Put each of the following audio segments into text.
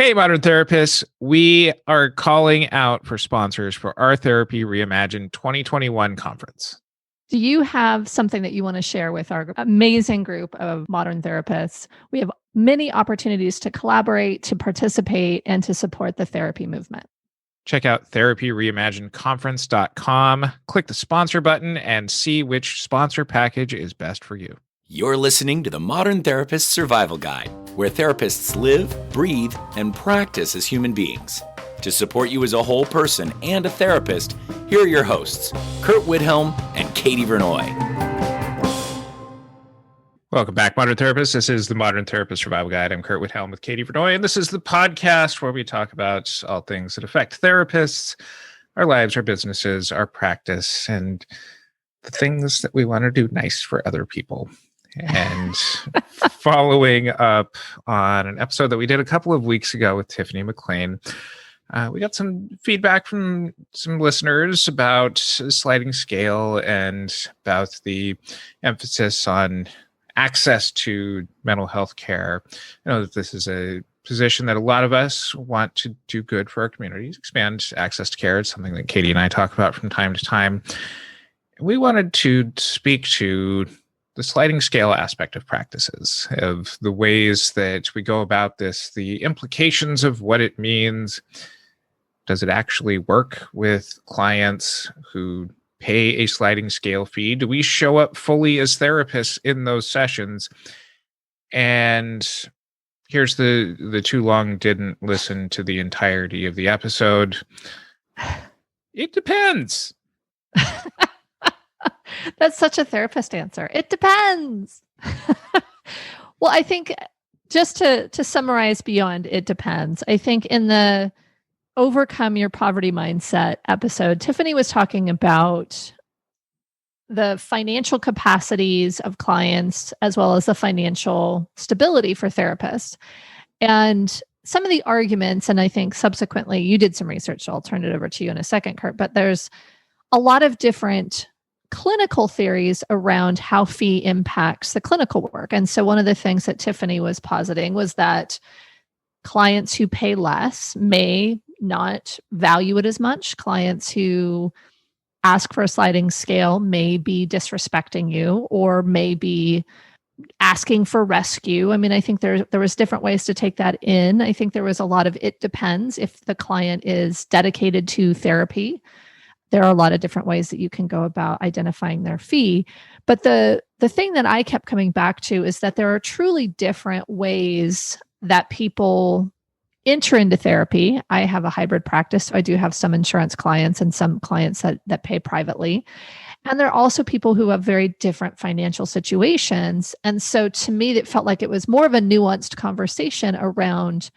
Hey, modern therapists. We are calling out for sponsors for our Therapy Reimagined 2021 conference. Do you have something that you want to share with our amazing group of modern therapists? We have many opportunities to collaborate, to participate, and to support the therapy movement. Check out therapyreimaginedconference.com, click the sponsor button, and see which sponsor package is best for you. You're listening to the Modern Therapist Survival Guide, where therapists live, breathe, and practice as human beings. To support you as a whole person and a therapist, here are your hosts, Curt and Katie Vernoy. Welcome back, Modern Therapists. This is the Modern Therapist Survival Guide. I'm Curt with Katie Vernoy, and this is the podcast where we talk about all things that affect therapists, our lives, our businesses, our practice, and the things that we want to do nice for other people. And following up on an episode that we did a couple of weeks ago with Tiffany McLain, we got some feedback from some listeners about sliding scale and about the emphasis on access to mental health care. I know that this is a position that a lot of us want to do good for our communities, expand access to care. It's something that Katie and I talk about from time to time. We wanted to speak to the sliding scale aspect of practices, of the ways that we go about this, the implications of what it means. Does it actually work with clients who pay a sliding scale fee? Do we show up fully as therapists in those sessions? And here's the too long didn't listen to the entirety of the episode. It depends. That's such a therapist answer. It depends. Well, I think just to summarize beyond it depends, I think in the Overcome Your Poverty Mindset episode, Tiffany was talking about the financial capacities of clients as well as the financial stability for therapists. And some of the arguments, and I think subsequently you did some research, so I'll turn it over to you in a second, Curt, but there's a lot of different clinical theories around how fee impacts the clinical work. And so one of the things that Tiffany was positing was that clients who pay less may not value it as much. Clients who ask for a sliding scale may be disrespecting you or may be asking for rescue. I mean, I think there was different ways to take that in. I think there was a lot of it depends if the client is dedicated to therapy. There are a lot of different ways that you can go about identifying their fee. But the thing that I kept coming back to is that there are truly different ways that people enter into therapy. I have a hybrid practice, so I do have some insurance clients and some clients that pay privately. And there are also people who have very different financial situations. And so to me, it felt like it was more of a nuanced conversation around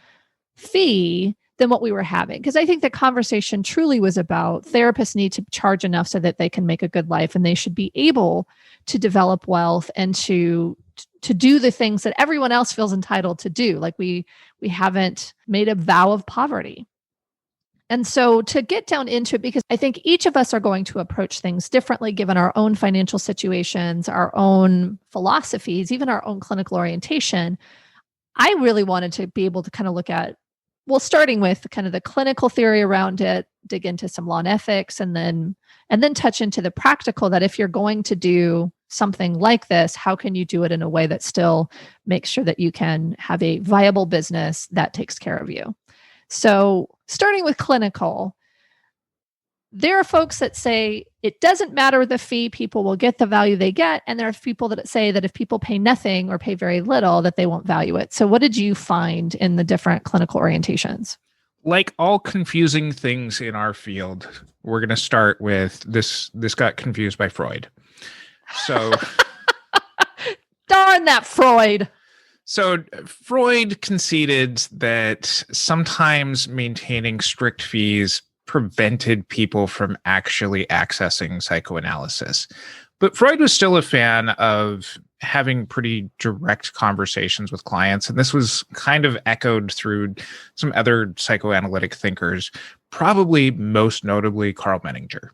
fee than what we were having. Because I think the conversation truly was about therapists need to charge enough so that they can make a good life and they should be able to develop wealth and to do the things that everyone else feels entitled to do. Like we haven't made a vow of poverty. And so to get down into it, because I think each of us are going to approach things differently given our own financial situations, our own philosophies, even our own clinical orientation, I really wanted to be able to kind of look at, well, starting with kind of the clinical theory around it, dig into some law and ethics, and then touch into the practical that if you're going to do something like this, how can you do it in a way that still makes sure that you can have a viable business that takes care of you? So starting with clinical, there are folks that say it doesn't matter the fee, people will get the value they get. And there are people that say that if people pay nothing or pay very little, that they won't value it. So what did you find in the different clinical orientations? Like all confusing things in our field, we're going to start with this. This got confused by Freud. So darn that Freud. So Freud conceded that sometimes maintaining strict fees prevented people from actually accessing psychoanalysis. But Freud was still a fan of having pretty direct conversations with clients. And this was kind of echoed through some other psychoanalytic thinkers, probably most notably Carl Menninger,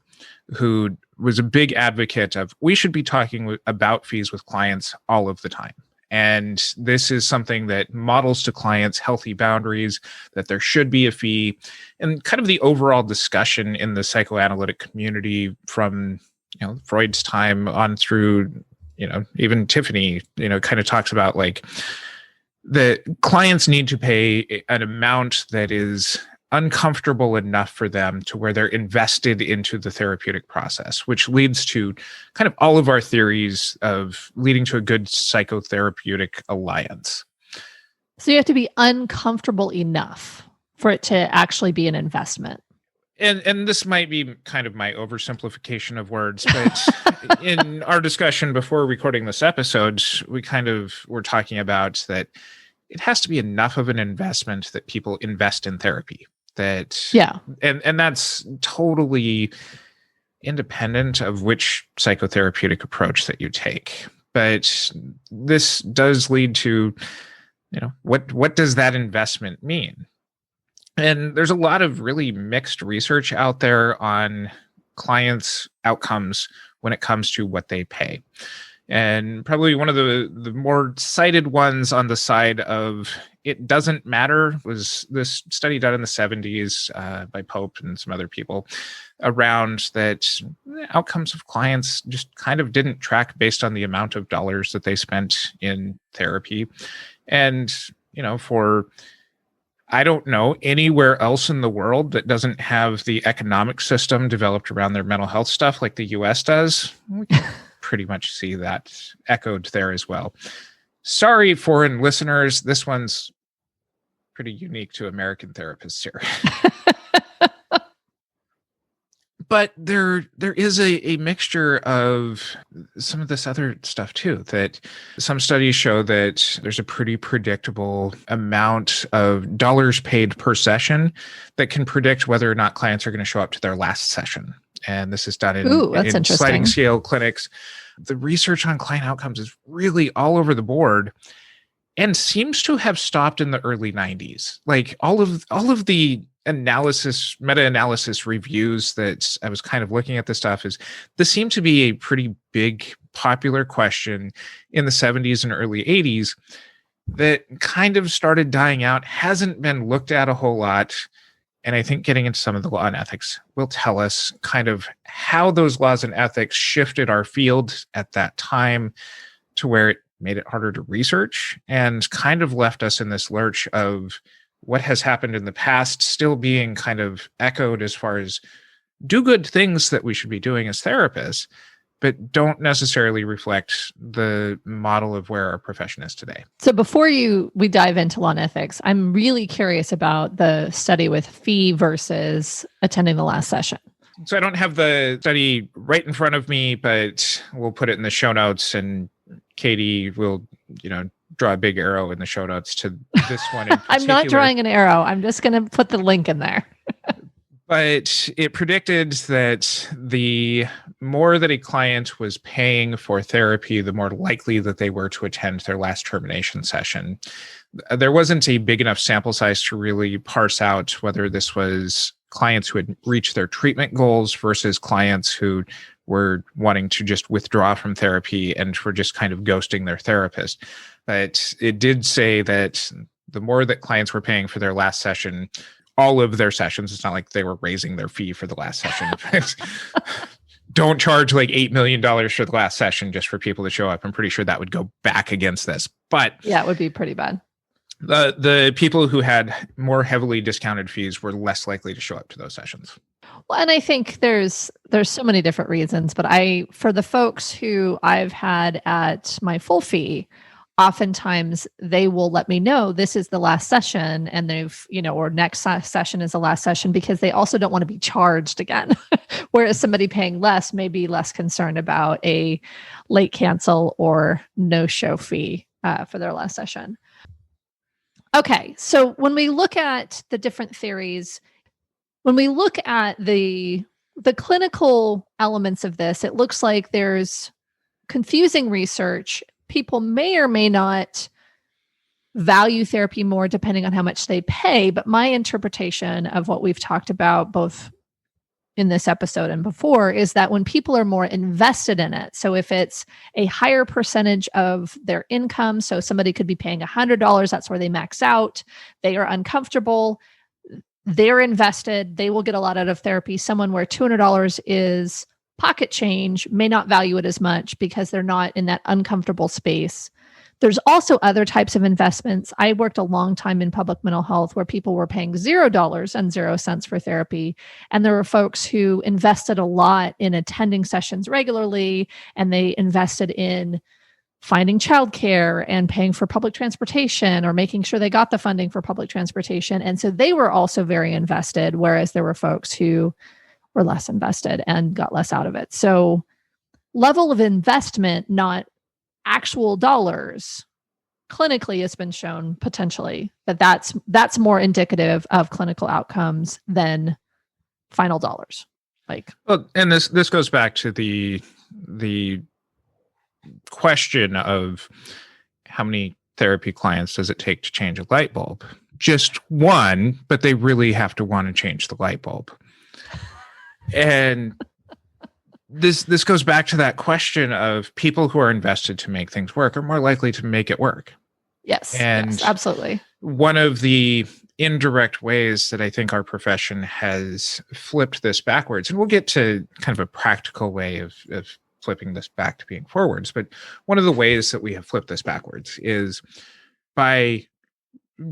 who was a big advocate of we should be talking about fees with clients all of the time. And this is something that models to clients healthy boundaries, that there should be a fee, and kind of the overall discussion in the psychoanalytic community from Freud's time on through, even Tiffany, kind of talks about like the clients need to pay an amount that is uncomfortable enough for them to where they're invested into the therapeutic process, which leads to kind of all of our theories of leading to a good psychotherapeutic alliance. So you have to be uncomfortable enough for it to actually be an investment. And this might be kind of my oversimplification of words, but in our discussion before recording this episode, we kind of were talking about that it has to be enough of an investment that people invest in therapy. And that's totally independent of which psychotherapeutic approach that you take. But this does lead to, what does that investment mean? And there's a lot of really mixed research out there on clients' outcomes when it comes to what they pay. And probably one of the more cited ones on the side of it doesn't matter was this study done in the 70s by Pope and some other people around that outcomes of clients just kind of didn't track based on the amount of dollars that they spent in therapy. And, for I don't know anywhere else in the world that doesn't have the economic system developed around their mental health stuff like the US does. We can pretty much see that echoed there as well. Sorry, foreign listeners. This one's pretty unique to American therapists here. But there is a mixture of some of this other stuff too, that some studies show that there's a pretty predictable amount of dollars paid per session that can predict whether or not clients are going to show up to their last session. And this is done in sliding scale clinics. The research on client outcomes is really all over the board and seems to have stopped in the early 90s. Like all of the meta-analysis reviews that I was kind of looking at this stuff this seemed to be a pretty big popular question in the 70s and early 80s that kind of started dying out, hasn't been looked at a whole lot. And I think getting into some of the law and ethics will tell us kind of how those laws and ethics shifted our field at that time to where it made it harder to research and kind of left us in this lurch of what has happened in the past still being kind of echoed as far as do good things that we should be doing as therapists, but don't necessarily reflect the model of where our profession is today. So before we dive into law and ethics, I'm really curious about the study with fee versus attending the last session. So I don't have the study right in front of me, but we'll put it in the show notes, and Katie will, draw a big arrow in the show notes to this one in particular. I'm not drawing an arrow. I'm just going to put the link in there. But it predicted that the more that a client was paying for therapy, the more likely that they were to attend their last termination session. There wasn't a big enough sample size to really parse out whether this was clients who had reached their treatment goals versus clients who were wanting to just withdraw from therapy and were just kind of ghosting their therapist. But it did say that the more that clients were paying for their last session, all of their sessions, it's not like they were raising their fee for the last session. Don't charge like $8 million for the last session just for people to show up. I'm pretty sure that would go back against this. But yeah, it would be pretty bad. The people who had more heavily discounted fees were less likely to show up to those sessions. Well, and I think there's so many different reasons, but for the folks who I've had at my full fee, oftentimes they will let me know this is the last session and or next session is the last session because they also don't want to be charged again. Whereas somebody paying less may be less concerned about a late cancel or no show fee for their last session. Okay. So when we look at the different theories, when we look at the clinical elements of this, it looks like there's confusing research. People may or may not value therapy more depending on how much they pay. But my interpretation of what we've talked about, both in this episode and before, is that when people are more invested in it, so if it's a higher percentage of their income, so somebody could be paying $100, that's where they max out, they are uncomfortable, they're invested, they will get a lot out of therapy. Someone where $200 is pocket change may not value it as much because they're not in that uncomfortable space. There's also other types of investments. I worked a long time in public mental health where people were paying $0 and 0 cents for therapy. And there were folks who invested a lot in attending sessions regularly, and they invested in finding childcare and paying for public transportation or making sure they got the funding for public transportation. And so they were also very invested, whereas there were folks who were less invested and got less out of it. So level of investment, not actual dollars, clinically it's been shown potentially that's more indicative of clinical outcomes than final dollars. Well, and this goes back to the question of how many therapy clients does it take to change a light bulb? Just one, but they really have to want to change the light bulb. And this goes back to that question of people who are invested to make things work are more likely to make it work. Yes, and yes, absolutely. One of the indirect ways that I think our profession has flipped this backwards, and we'll get to kind of a practical way of flipping this back to being forwards, but one of the ways that we have flipped this backwards is by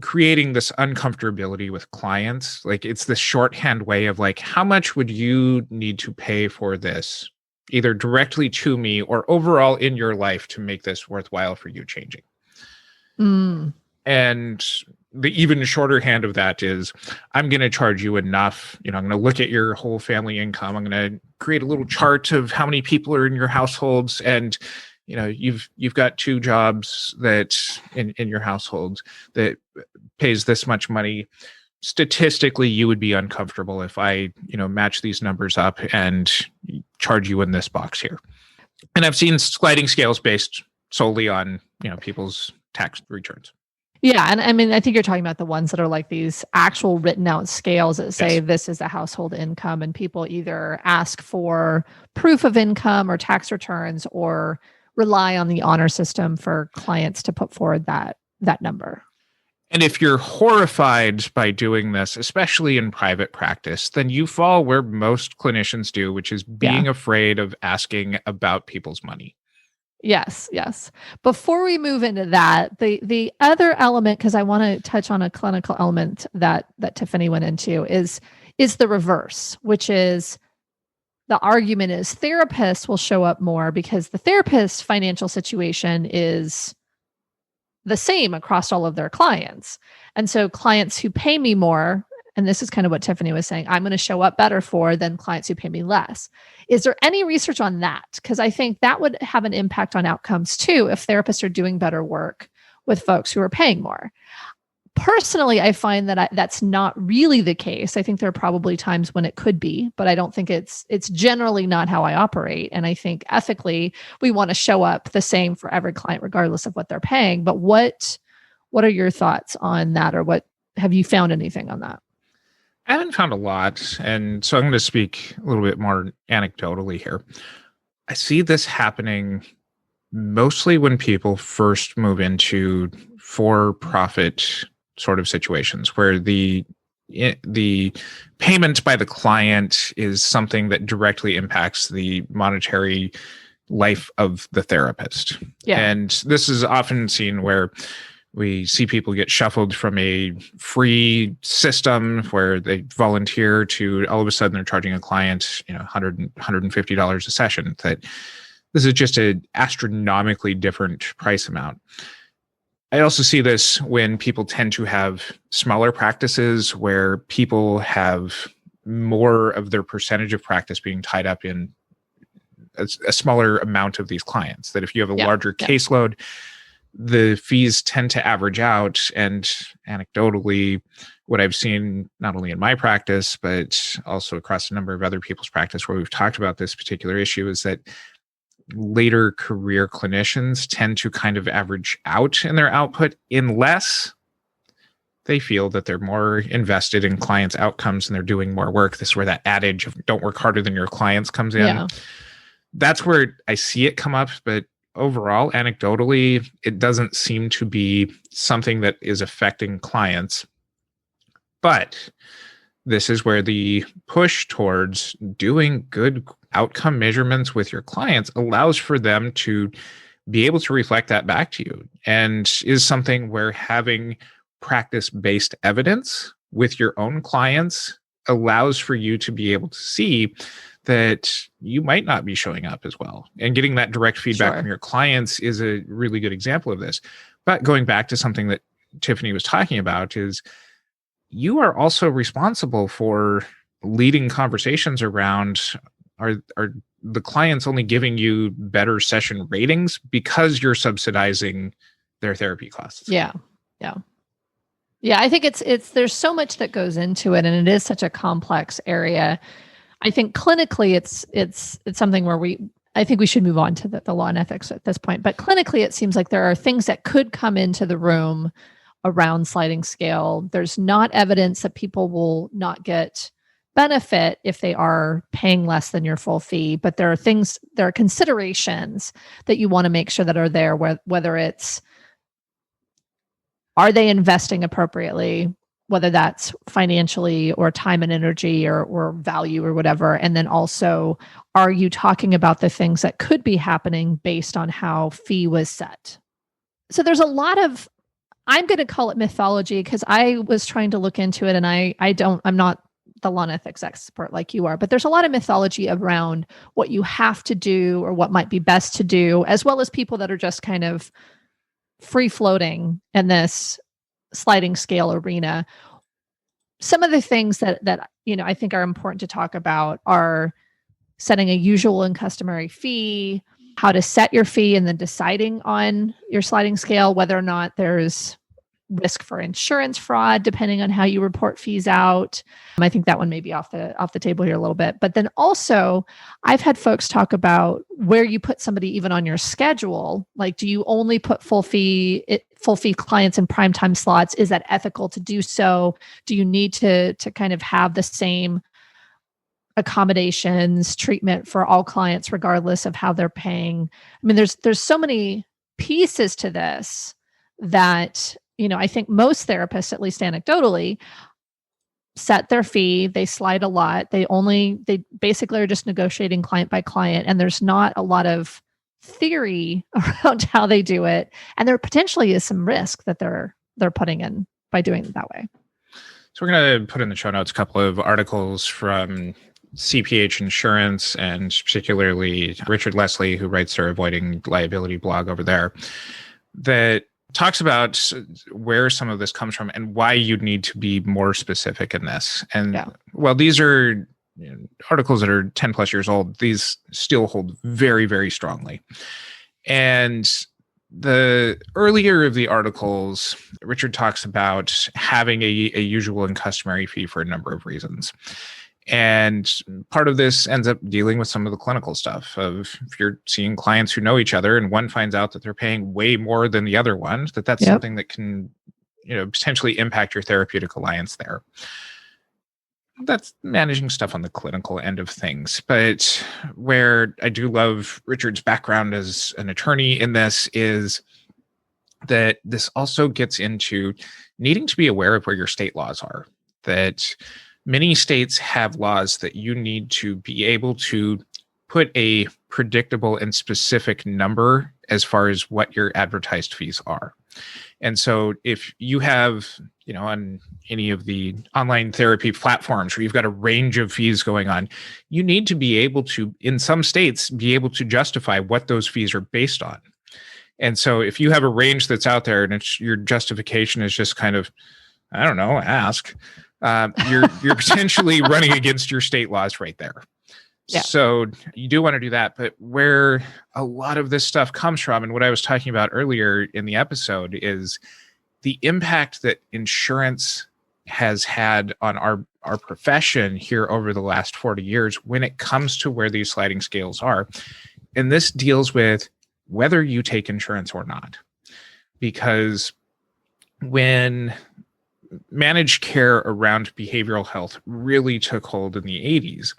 creating this uncomfortability with clients. Like, it's the shorthand way of like, how much would you need to pay for this, either directly to me or overall in your life, to make this worthwhile for you changing? And the even shorter hand of that is, I'm going to charge you enough. I'm going to look at your whole family income. I'm going to create a little chart of how many people are in your households, and you've got 2 jobs that in your household that pays this much money. Statistically, you would be uncomfortable if I, match these numbers up and charge you in this box here. And I've seen sliding scales based solely on, people's tax returns. Yeah. And I mean, I think you're talking about the ones that are like these actual written out scales that say, yes, this is a household income, and people either ask for proof of income or tax returns or rely on the honor system for clients to put forward that number. And if you're horrified by doing this, especially in private practice, then you fall where most clinicians do, which is being afraid of asking about people's money. Yes, yes. Before we move into that, the other element, because I want to touch on a clinical element that Tiffany went into, is the reverse, which is the argument is therapists will show up more because the therapist's financial situation is the same across all of their clients. And so clients who pay me more, and this is kind of what Tiffany was saying, I'm going to show up better for than clients who pay me less. Is there any research on that? Because I think that would have an impact on outcomes too, if therapists are doing better work with folks who are paying more. Personally, I find that that's not really the case. I think there are probably times when it could be, but I don't think it's generally not how I operate. And I think ethically, we want to show up the same for every client, regardless of what they're paying. But what are your thoughts on that, or what have you found anything on that? I haven't found a lot, and so I'm going to speak a little bit more anecdotally here. I see this happening mostly when people first move into for-profit sort of situations where the payment by the client is something that directly impacts the monetary life of the therapist. Yeah. And this is often seen where we see people get shuffled from a free system where they volunteer to all of a sudden they're charging a client, $150 a session. That this is just an astronomically different price amount. I also see this when people tend to have smaller practices where people have more of their percentage of practice being tied up in a smaller amount of these clients. That if you have a larger caseload, the fees tend to average out. And anecdotally, what I've seen not only in my practice, but also across a number of other people's practice where we've talked about this particular issue, is that later career clinicians tend to kind of average out in their output unless they feel that they're more invested in clients' outcomes and they're doing more work. This is where that adage of don't work harder than your clients comes in. Yeah. That's where I see it come up, but overall, anecdotally, it doesn't seem to be something that is affecting clients. But this is where the push towards doing good outcome measurements with your clients allows for them to be able to reflect that back to you, and is something where having practice-based evidence with your own clients allows for you to be able to see that you might not be showing up as well. And getting that direct feedback Sure. from your clients is a really good example of this. But going back to something that Tiffany was talking about is you are also responsible for leading conversations around are the clients only giving you better session ratings because you're subsidizing their therapy costs. Yeah. I think it's there's so much that goes into it, and it is such a complex area. I think clinically it's something where I think we should move on to the law and ethics at this point. But clinically, it seems like there are things that could come into the room around sliding scale. There's not evidence that people will not get benefit if they are paying less than your full fee, but there are considerations that you want to make sure that are there, whether it's, are they investing appropriately, whether that's financially or time and energy or value or whatever. And then also, are you talking about the things that could be happening based on how fee was set? So there's a lot of, I'm going to call it mythology because I was trying to look into it, and I'm not the law and ethics expert like you are, but there's a lot of mythology around what you have to do or what might be best to do, as well as people that are just kind of free floating in this sliding scale arena. Some of the things that I think are important to talk about are setting a usual and customary fee, how to set your fee, and then deciding on your sliding scale, whether or not there's risk for insurance fraud, depending on how you report fees out. I think that one may be off the table here a little bit. But then also, I've had folks talk about where you put somebody even on your schedule. Like, do you only put full fee clients in prime time slots? Is that ethical to do so? Do you need to kind of have the same accommodations, treatment for all clients, regardless of how they're paying? I mean, there's so many pieces to this that, I think most therapists, at least anecdotally, set their fee, they slide a lot. They basically are just negotiating client by client, and there's not a lot of theory around how they do it. And there potentially is some risk that they're putting in by doing it that way. So we're going to put in the show notes a couple of articles from CPH Insurance, and particularly Richard Leslie, who writes their Avoiding Liability blog over there, that talks about where some of this comes from and why you'd need to be more specific in this. And while these are articles that are 10 plus years old, these still hold very, very strongly. And the earlier of the articles, Richard talks about having a usual and customary fee for a number of reasons. And part of this ends up dealing with some of the clinical stuff of, if you're seeing clients who know each other and one finds out that they're paying way more than the other one, that's something that can, potentially impact your therapeutic alliance there. That's managing stuff on the clinical end of things. But where I do love Richard's background as an attorney in this is that this also gets into needing to be aware of where your state laws are. That many states have laws that you need to be able to put a predictable and specific number as far as what your advertised fees are. And so if you have, on any of the online therapy platforms where you've got a range of fees going on, you need to be able to, in some states, be able to justify what those fees are based on. And so if you have a range that's out there and your justification is just kind of, I don't know, ask, you're potentially running against your state laws right there. Yeah. So you do want to do that. But where a lot of this stuff comes from, and what I was talking about earlier in the episode, is the impact that insurance has had on our profession here over the last 40 years when it comes to where these sliding scales are. And this deals with whether you take insurance or not. Because when managed care around behavioral health really took hold in the 80s.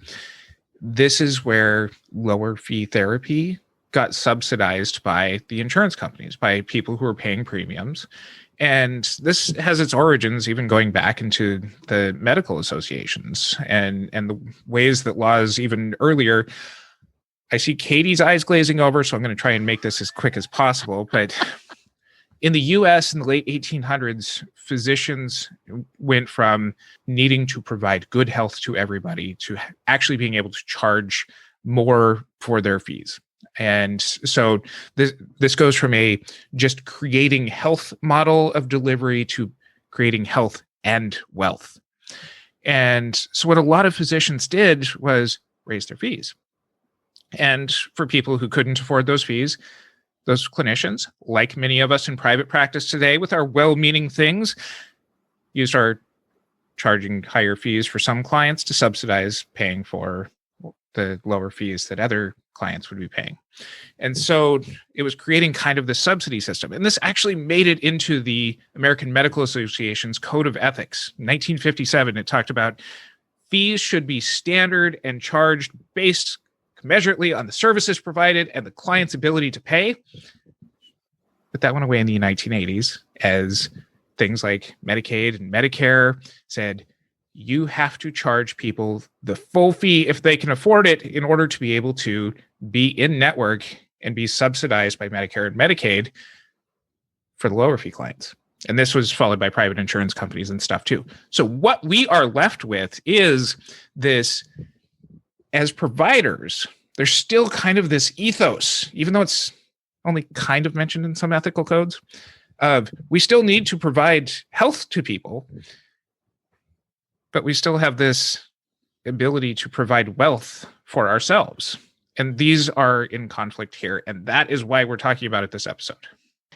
This is where lower fee therapy got subsidized by the insurance companies, by people who are paying premiums. And this has its origins even going back into the medical associations and the ways that laws even earlier. I see Katie's eyes glazing over, so I'm going to try and make this as quick as possible. But in the US in the late 1800s, physicians went from needing to provide good health to everybody to actually being able to charge more for their fees. And so this goes from a just creating health model of delivery to creating health and wealth. And so what a lot of physicians did was raise their fees. And for people who couldn't afford those fees, those clinicians, like many of us in private practice today with our well-meaning things, used our charging higher fees for some clients to subsidize paying for the lower fees that other clients would be paying. And so it was creating kind of the subsidy system. And this actually made it into the American Medical Association's Code of Ethics. In 1957, it talked about fees should be standard and charged based commensurately on the services provided and the client's ability to pay. But that went away in the 1980s as things like Medicaid and Medicare said, you have to charge people the full fee if they can afford it in order to be able to be in network and be subsidized by Medicare and Medicaid for the lower fee clients. And this was followed by private insurance companies and stuff too. So what we are left with is this, as providers, there's still kind of this ethos, even though it's only kind of mentioned in some ethical codes, of we still need to provide health to people, but we still have this ability to provide wealth for ourselves. And these are in conflict here. And that is why we're talking about it this episode.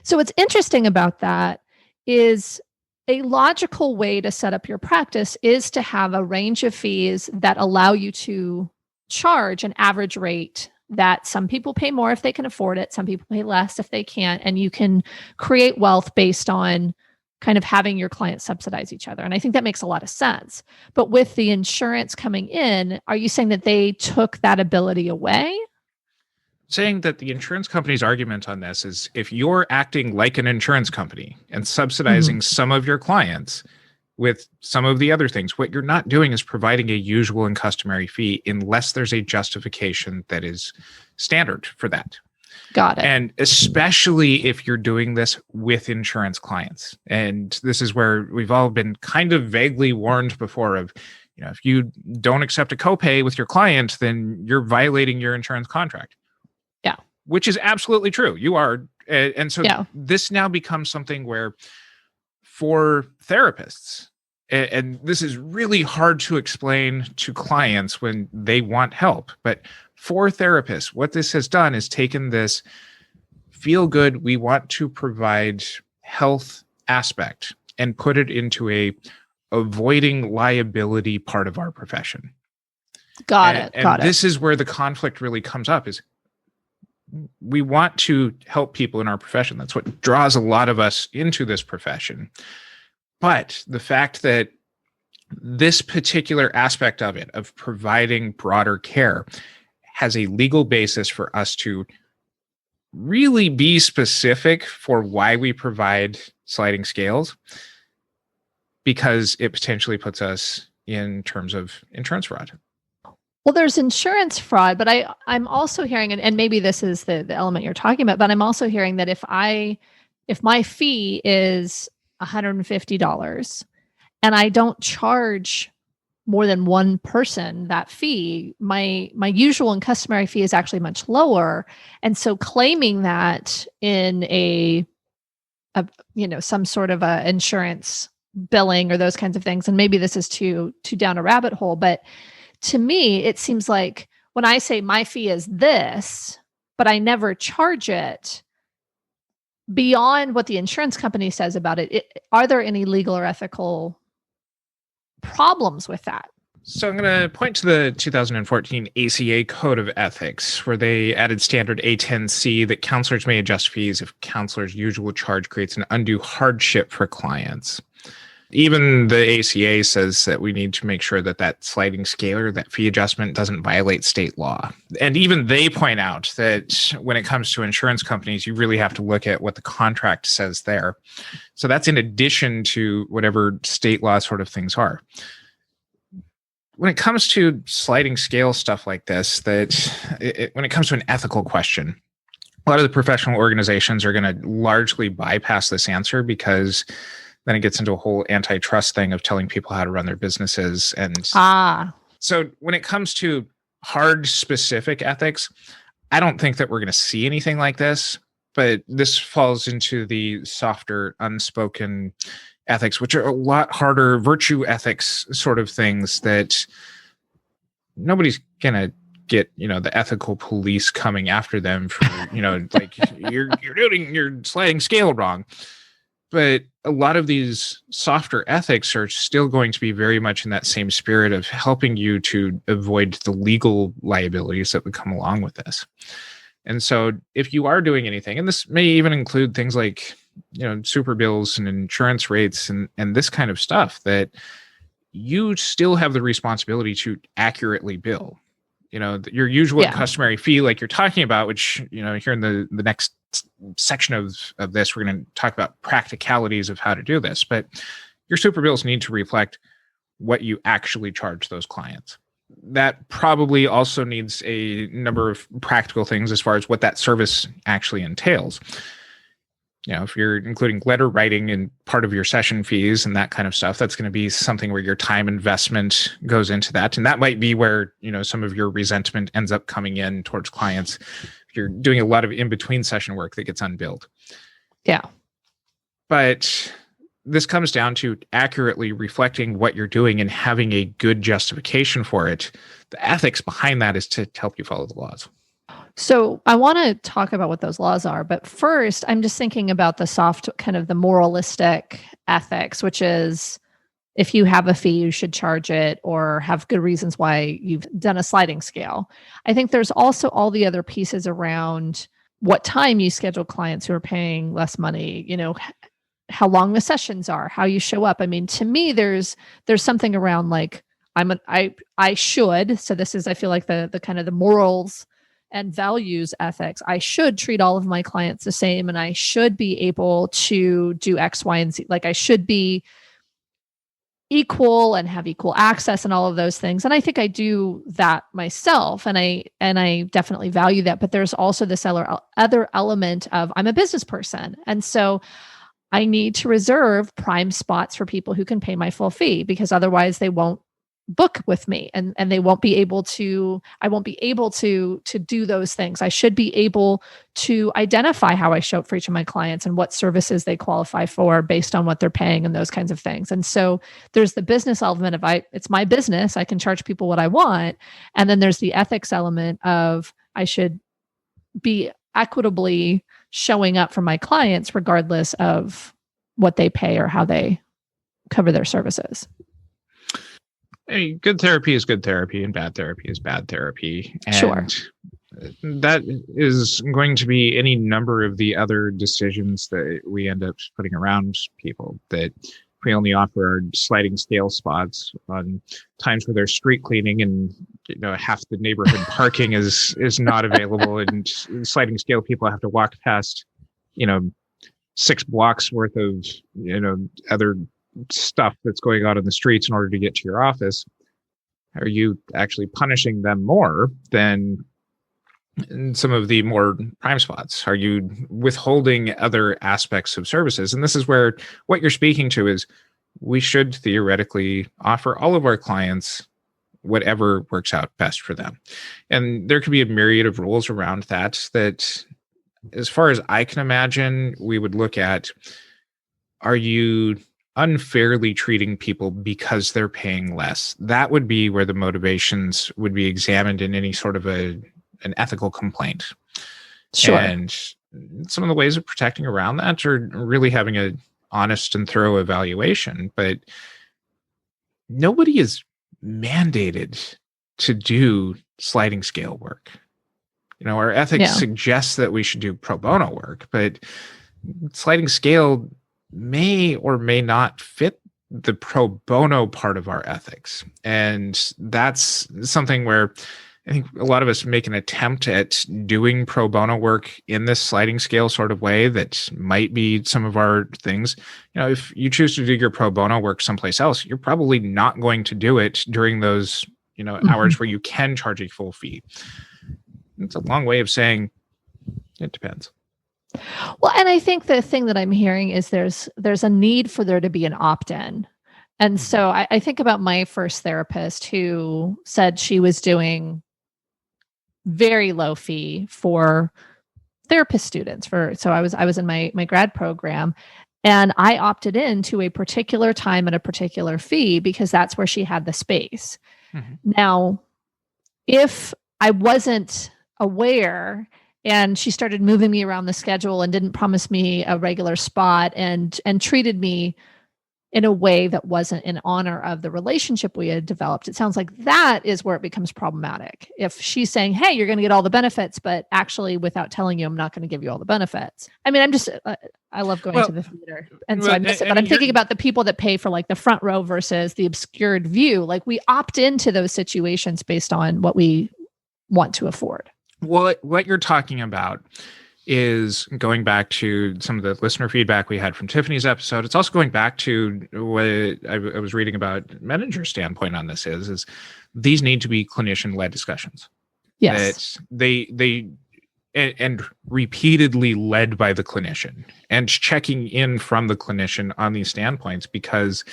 So what's interesting about that is a logical way to set up your practice is to have a range of fees that allow you to charge an average rate that some people pay more if they can afford it, some people pay less if they can't, and you can create wealth based on kind of having your clients subsidize each other. And I think that makes a lot of sense. But with the insurance coming in, are you saying that they took that ability away? Saying that the insurance company's argument on this is if you're acting like an insurance company and subsidizing some of your clients with some of the other things, what you're not doing is providing a usual and customary fee unless there's a justification that is standard for that. Got it. And especially if you're doing this with insurance clients. And this is where we've all been kind of vaguely warned before of, you know, if you don't accept a copay with your client, then you're violating your insurance contract. Yeah. Which is absolutely true. You are. And so this now becomes something where for therapists, and this is really hard to explain to clients when they want help, but for therapists, what this has done is taken this feel good, we want to provide health aspect and put it into a avoiding liability part of our profession. Got it. This is where the conflict really comes up is we want to help people in our profession. That's what draws a lot of us into this profession. But the fact that this particular aspect of it, of providing broader care, has a legal basis for us to really be specific for why we provide sliding scales, because it potentially puts us in terms of insurance fraud. Well, there's insurance fraud, but I'm also hearing, and maybe this is the element you're talking about, but I'm also hearing that if my fee is $150 and I don't charge more than one person that fee, my usual and customary fee is actually much lower. And so claiming that in a some sort of a insurance billing or those kinds of things, and maybe this is too down a rabbit hole, but to me, it seems like when I say my fee is this, but I never charge it beyond what the insurance company says about it, are there any legal or ethical problems with that? So I'm going to point to the 2014 ACA Code of Ethics, where they added standard A10C that counselors may adjust fees if counselors' usual charge creates an undue hardship for clients. Even the ACA says that we need to make sure that that sliding scale or that fee adjustment doesn't violate state law. And even they point out that when it comes to insurance companies, you really have to look at what the contract says there. So that's in addition to whatever state law sort of things are. When it comes to sliding scale stuff like this, when it comes to an ethical question, a lot of the professional organizations are going to largely bypass this answer because then it gets into a whole antitrust thing of telling people how to run their businesses. And so when it comes to hard, specific ethics, I don't think that we're going to see anything like this, but this falls into the softer, unspoken ethics, which are a lot harder, virtue ethics sort of things that nobody's going to get, the ethical police coming after them for, like you're doing your sliding scale wrong. But a lot of these softer ethics are still going to be very much in that same spirit of helping you to avoid the legal liabilities that would come along with this. And so if you are doing anything, and this may even include things like, super bills and insurance rates and this kind of stuff, that you still have the responsibility to accurately bill. Your usual customary fee, like you're talking about, which, here in the next section of this, we're going to talk about practicalities of how to do this, but your super bills need to reflect what you actually charge those clients. That probably also needs a number of practical things as far as what that service actually entails. If you're including letter writing in part of your session fees and that kind of stuff, that's going to be something where your time investment goes into that. And that might be where, some of your resentment ends up coming in towards clients. If you're doing a lot of in-between session work that gets unbilled. Yeah. But this comes down to accurately reflecting what you're doing and having a good justification for it. The ethics behind that is to help you follow the laws. So I want to talk about what those laws are, but first I'm just thinking about the soft, kind of the moralistic ethics, which is if you have a fee, you should charge it or have good reasons why you've done a sliding scale. I think there's also all the other pieces around what time you schedule clients who are paying less money, how long the sessions are, how you show up. I mean, to me, there's something around like, I should, so this is, I feel like the kind of the morals and values ethics. I should treat all of my clients the same, and I should be able to do X, Y, and Z. Like I should be equal and have equal access and all of those things. And I think I do that myself, and I definitely value that. But there's also this other element of I'm a business person, and so I need to reserve prime spots for people who can pay my full fee, because otherwise they won't book with me and they won't be able to, I won't be able to do those things. I should be able to identify how I show up for each of my clients and what services they qualify for based on what they're paying and those kinds of things. And so there's the business element of it's my business, I can charge people what I want. And then there's the ethics element of I should be equitably showing up for my clients regardless of what they pay or how they cover their services. Hey, good therapy is good therapy and bad therapy is bad therapy. And sure. That is going to be any number of the other decisions that we end up putting around people, that we only offer our sliding scale spots on times where there's street cleaning and half the neighborhood parking is not available, and sliding scale people have to walk past 6 blocks worth of other stuff that's going on in the streets in order to get to your office. Are you actually punishing them more than in some of the more prime spots? Are you withholding other aspects of services? And this is where what you're speaking to is we should theoretically offer all of our clients whatever works out best for them. And there could be a myriad of rules around that as far as I can imagine, we would look at, are you unfairly treating people because they're paying less? That would be where the motivations would be examined in any sort of an ethical complaint. Sure. And some of the ways of protecting around that are really having a honest and thorough evaluation. But nobody is mandated to do sliding scale work. Our ethics suggests that we should do pro bono work, but sliding scale may or may not fit the pro bono part of our ethics. And that's something where I think a lot of us make an attempt at doing pro bono work in this sliding scale sort of way that might be some of our things. If you choose to do your pro bono work someplace else, you're probably not going to do it during those, hours where you can charge a full fee. It's a long way of saying it depends. Well, and I think the thing that I'm hearing is there's a need for there to be an opt-in. And so I think about my first therapist who said she was doing very low fee for therapist students. So I was in my grad program, and I opted in to a particular time at a particular fee because that's where she had the space. Mm-hmm. Now, if I wasn't aware and she started moving me around the schedule and didn't promise me a regular spot and treated me in a way that wasn't in honor of the relationship we had developed, it sounds like that is where it becomes problematic. If she's saying, hey, you're going to get all the benefits, but actually without telling you, I'm not going to give you all the benefits. I mean, I love going to the theater. And so I miss it, but I'm thinking about the people that pay for like the front row versus the obscured view. Like we opt into those situations based on what we want to afford. Well, what you're talking about is going back to some of the listener feedback we had from Tiffany's episode. It's also going back to what I was reading about Medinger standpoint on this is these need to be clinician-led discussions. Yes. That they repeatedly led by the clinician and checking in from the clinician on these standpoints, because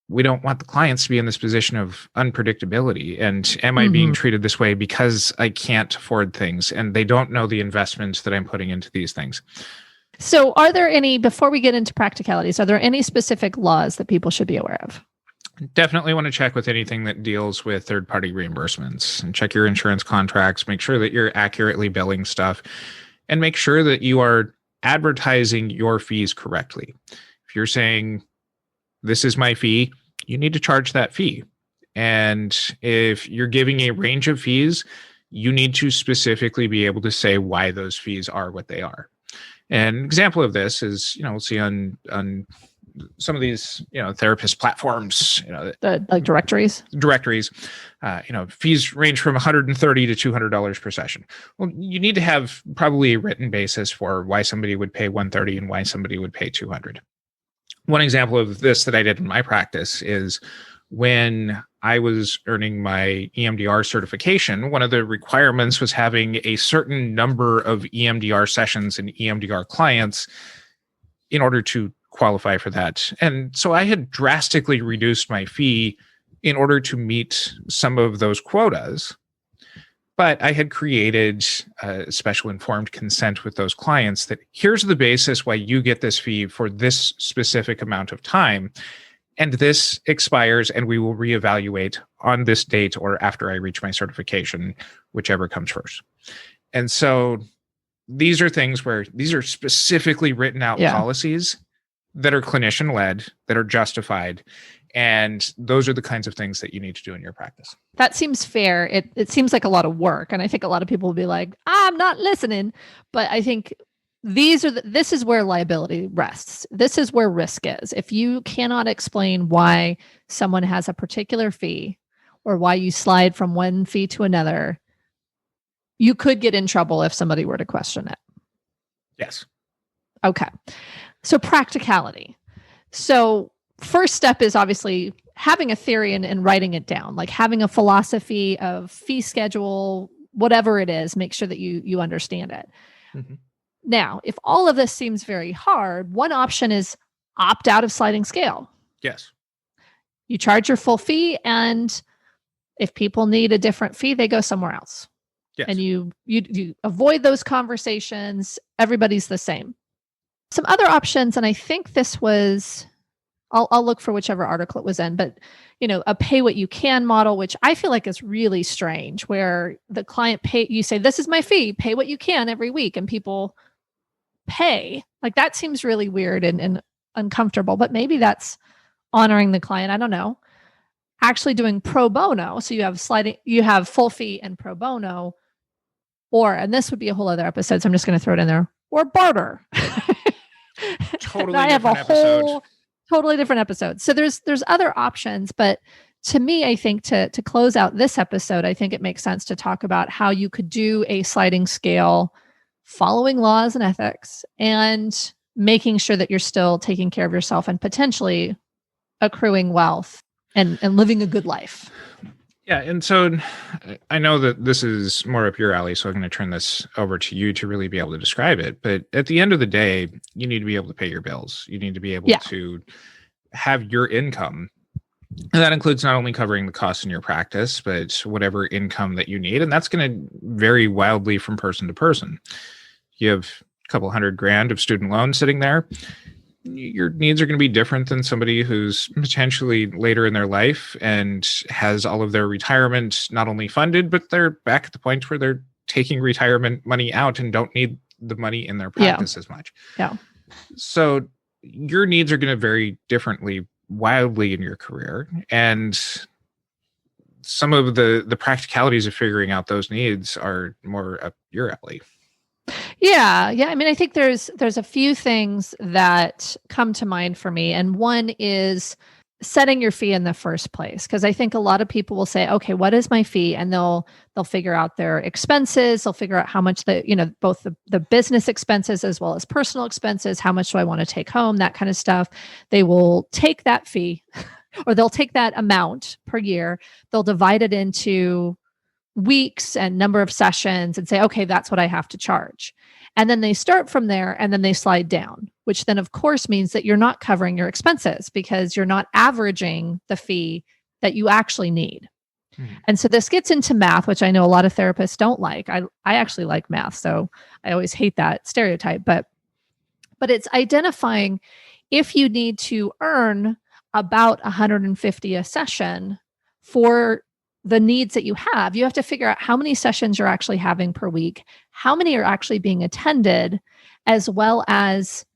we don't want the clients to be in this position of unpredictability. And am I being treated this way because I can't afford things and they don't know the investments that I'm putting into these things? So are there any, before we get into practicalities, are there any specific laws that people should be aware of? Definitely want to check with anything that deals with third-party reimbursements and check your insurance contracts, make sure that you're accurately billing stuff, and make sure that you are advertising your fees correctly. If you're saying, this is my fee, you need to charge that fee. And if you're giving a range of fees, you need to specifically be able to say why those fees are what they are. And an example of this is, we'll see on some of these, therapist platforms, like directories, fees range from $130 to $200 per session. Well, you need to have probably a written basis for why somebody would pay $130 and why somebody would pay $200. One example of this that I did in my practice is when I was earning my EMDR certification, one of the requirements was having a certain number of EMDR sessions and EMDR clients in order to qualify for that. And so I had drastically reduced my fee in order to meet some of those quotas. But I had created a special informed consent with those clients that here's the basis why you get this fee for this specific amount of time. And this expires and we will reevaluate on this date or after I reach my certification, whichever comes first. And so these are things where these are specifically written out policies that are clinician led, that are justified. And those are the kinds of things that you need to do in your practice. That seems fair. It seems like a lot of work. And I think a lot of people will be like, I'm not listening. But I think this is where liability rests. This is where risk is. If you cannot explain why someone has a particular fee or why you slide from one fee to another, you could get in trouble if somebody were to question it. Yes. Okay. So practicality. So first step is obviously having a theory and writing it down, like having a philosophy of fee schedule, whatever it is, make sure that you understand it. Mm-hmm. Now, if all of this seems very hard, one option is opt out of sliding scale. Yes. You charge your full fee, and if people need a different fee, they go somewhere else. Yes. And you avoid those conversations. Everybody's the same. Some other options, and I think this was, I'll look for whichever article it was in, but a pay what you can model, which I feel like is really strange, where the client you say, this is my fee, pay what you can every week, and people pay. Like that seems really weird and uncomfortable, but maybe that's honoring the client. I don't know. Actually doing pro bono. So you have full fee and pro bono, and this would be a whole other episode, so I'm just going to throw it in there, or barter. Totally I have a different episode. whole totally different episode. So there's other options, but to me, I think to close out this episode, I think it makes sense to talk about how you could do a sliding scale following laws and ethics and making sure that you're still taking care of yourself and potentially accruing wealth and living a good life. Yeah. And so I know that this is more up your alley, so I'm going to turn this over to you to really be able to describe it. But at the end of the day, you need to be able to pay your bills. You need to be able to have your income. And that includes not only covering the costs in your practice, but whatever income that you need. And that's going to vary wildly from person to person. You have a couple $100,000 of student loans sitting there. Your needs are going to be different than somebody who's potentially later in their life and has all of their retirement not only funded, but they're back at the point where they're taking retirement money out and don't need the money in their practice as much. Yeah. So your needs are going to vary differently wildly in your career. And some of the practicalities of figuring out those needs are more up your alley. Yeah. I mean, I think there's a few things that come to mind for me. And one is setting your fee in the first place. Because I think a lot of people will say, okay, what is my fee? And they'll figure out their expenses. They'll figure out how much both the business expenses as well as personal expenses, how much do I want to take home, that kind of stuff. They will take that fee or they'll take that amount per year. They'll divide it into weeks and number of sessions and say, okay, that's what I have to charge. And then they start from there and then they slide down, which then of course means that you're not covering your expenses because you're not averaging the fee that you actually need. And so this gets into math, which I know a lot of therapists don't like. I actually like math, so I always hate that stereotype, but it's identifying if you need to earn about 150 a session for the needs that you have to figure out how many sessions you're actually having per week, how many are actually being attended, as well as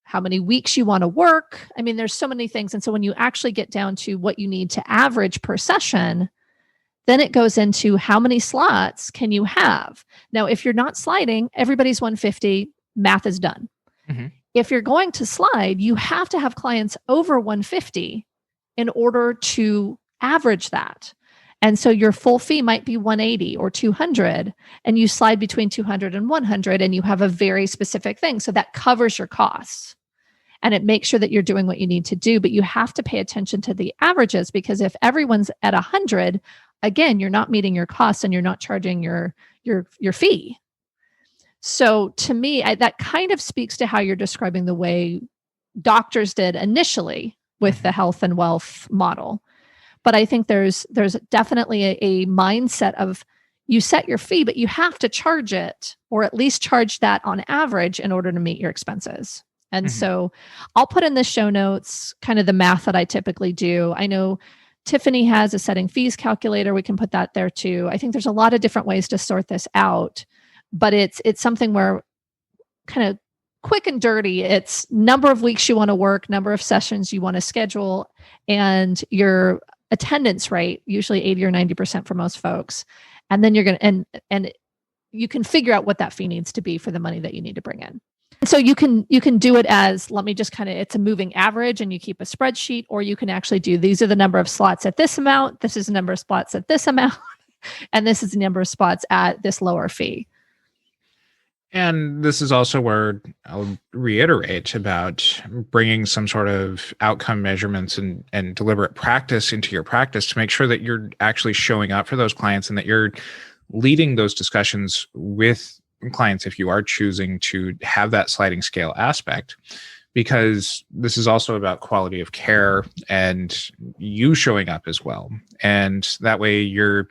how many weeks you want to work. I mean, there's so many things. And so when you actually get down to what you need to average per session, then it goes into how many slots can you have. Now, if you're not sliding, everybody's 150, math is done. Mm-hmm. If you're going to slide, you have to have clients over 150 in order to average that. And so your full fee might be 180 or 200, and you slide between 200 and 100, and you have a very specific thing. So that covers your costs and it makes sure that you're doing what you need to do. But you have to pay attention to the averages, because if everyone's at 100, again, you're not meeting your costs and you're not charging your fee. So to me, that kind of speaks to how you're describing the way doctors did initially with the health and wealth model. But I think there's definitely a mindset of you set your fee, but you have to charge it, or at least charge that on average in order to meet your expenses. And so I'll put in the show notes kind of the math that I typically do. I know Tiffany has a setting fees calculator. We can put that there too. I think there's a lot of different ways to sort this out, but it's something where kind of quick and dirty, it's number of weeks you want to work, number of sessions you want to schedule, and your attendance rate, usually 80 or 90% for most folks. And then you're going to, and you can figure out what that fee needs to be for the money that you need to bring in. And so you can do it as, let me just it's a moving average, and you keep a spreadsheet, or you can actually do, these are the number of slots at this amount, this is the number of spots at this amount, and this is the number of spots at this lower fee. And this is also where I'll reiterate about bringing some sort of outcome measurements and deliberate practice into your practice to make sure that you're actually showing up for those clients and that you're leading those discussions with clients if you are choosing to have that sliding scale aspect, because this is also about quality of care and you showing up as well. And that way you're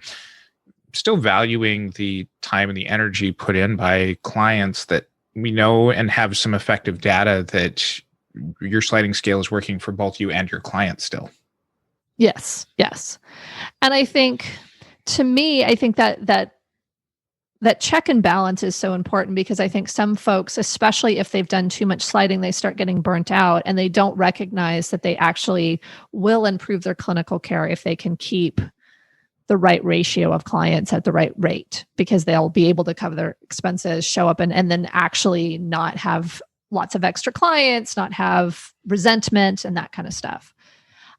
still valuing the time and the energy put in by clients that we know and have some effective data that your sliding scale is working for both you and your clients still. Yes. And I think, to me, I think that check and balance is so important, because I think some folks, especially if they've done too much sliding, they start getting burnt out and they don't recognize that they actually will improve their clinical care if they can keep the right ratio of clients at the right rate, because they'll be able to cover their expenses, show up and then actually not have lots of extra clients, not have resentment and that kind of stuff.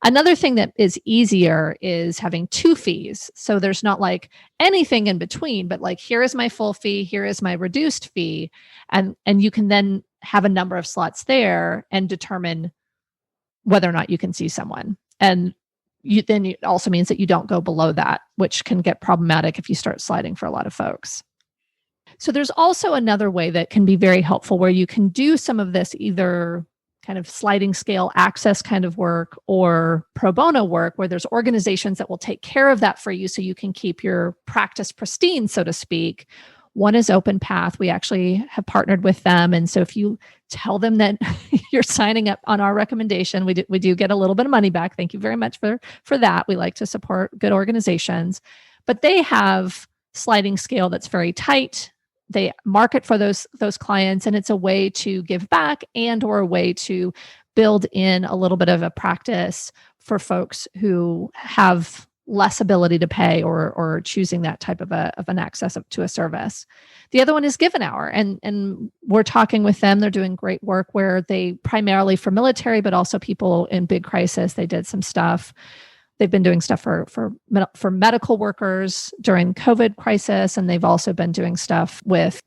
Another thing that is easier is having 2 fees. So there's not like anything in between, but like, here is my full fee, here is my reduced fee. And you can then have a number of slots there and determine whether or not you can see someone. And then it also means that you don't go below that, which can get problematic if you start sliding for a lot of folks. So there's also another way that can be very helpful where you can do some of this either kind of sliding scale access kind of work or pro bono work, where there's organizations that will take care of that for you so you can keep your practice pristine, so to speak. One is OpenPath. We actually have partnered with them. And so if you tell them that you're signing up on our recommendation, we do get a little bit of money back. Thank you very much for that. We like to support good organizations. But they have sliding scale that's very tight. They market for those clients, and it's a way to give back and or a way to build in a little bit of a practice for folks who have less ability to pay or choosing that type of an access to a service. The other one is Give an Hour, and we're talking with them. They're doing great work where they primarily for military, but also people in big crisis. They did some stuff. They've been doing stuff for medical workers during COVID crisis, and they've also been doing stuff with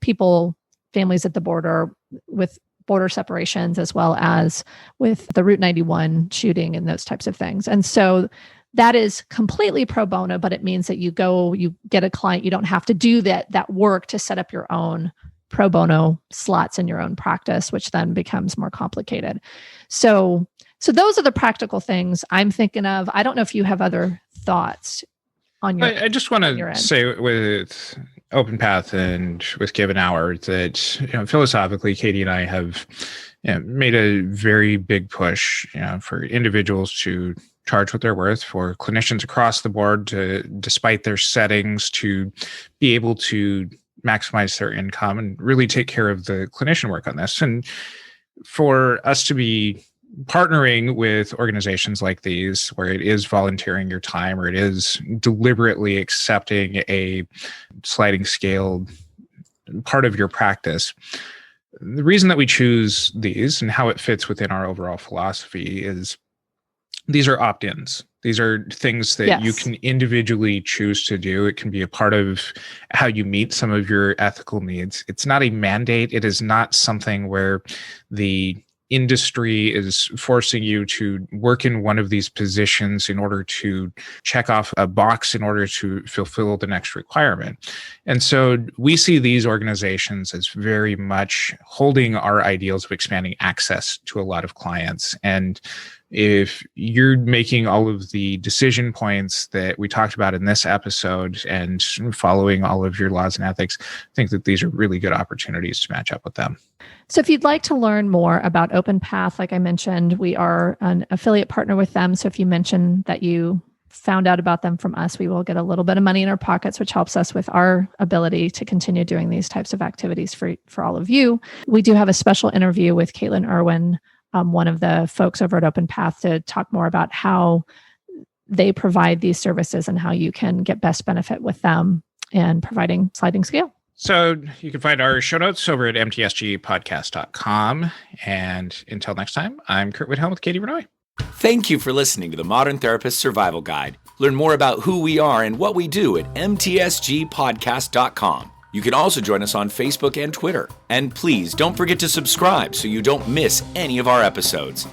families at the border, with border separations, as well as with the Route 91 shooting and those types of things. And so that is completely pro bono, but it means that you get a client. You don't have to do that work to set up your own pro bono slots in your own practice, which then becomes more complicated. So those are the practical things I'm thinking of. I don't know if you have other thoughts on your. I just want to say with OpenPath and with Give an Hour that philosophically, Katie and I have made a very big push for individuals to charge what they're worth, for clinicians across the board to, despite their settings, to be able to maximize their income and really take care of the clinician work on this. And for us to be partnering with organizations like these, where it is volunteering your time, or it is deliberately accepting a sliding scale part of your practice, the reason that we choose these and how it fits within our overall philosophy is these are opt-ins. These are things that you can individually choose to do. It can be a part of how you meet some of your ethical needs. It's not a mandate. It is not something where the industry is forcing you to work in one of these positions in order to check off a box in order to fulfill the next requirement. And so we see these organizations as very much holding our ideals of expanding access to a lot of clients. And if you're making all of the decision points that we talked about in this episode and following all of your laws and ethics, I think that these are really good opportunities to match up with them. So if you'd like to learn more about OpenPath, like I mentioned, we are an affiliate partner with them. So if you mention that you found out about them from us, we will get a little bit of money in our pockets, which helps us with our ability to continue doing these types of activities for all of you. We do have a special interview with Caitlin Irwin, one of the folks over at OpenPath, to talk more about how they provide these services and how you can get best benefit with them and providing sliding scale. So you can find our show notes over at mtsgpodcast.com. And until next time, I'm Curt Whithelm with Katie Vernoy. Thank you for listening to the Modern Therapist Survival Guide. Learn more about who we are and what we do at mtsgpodcast.com. You can also join us on Facebook and Twitter. And please don't forget to subscribe so you don't miss any of our episodes.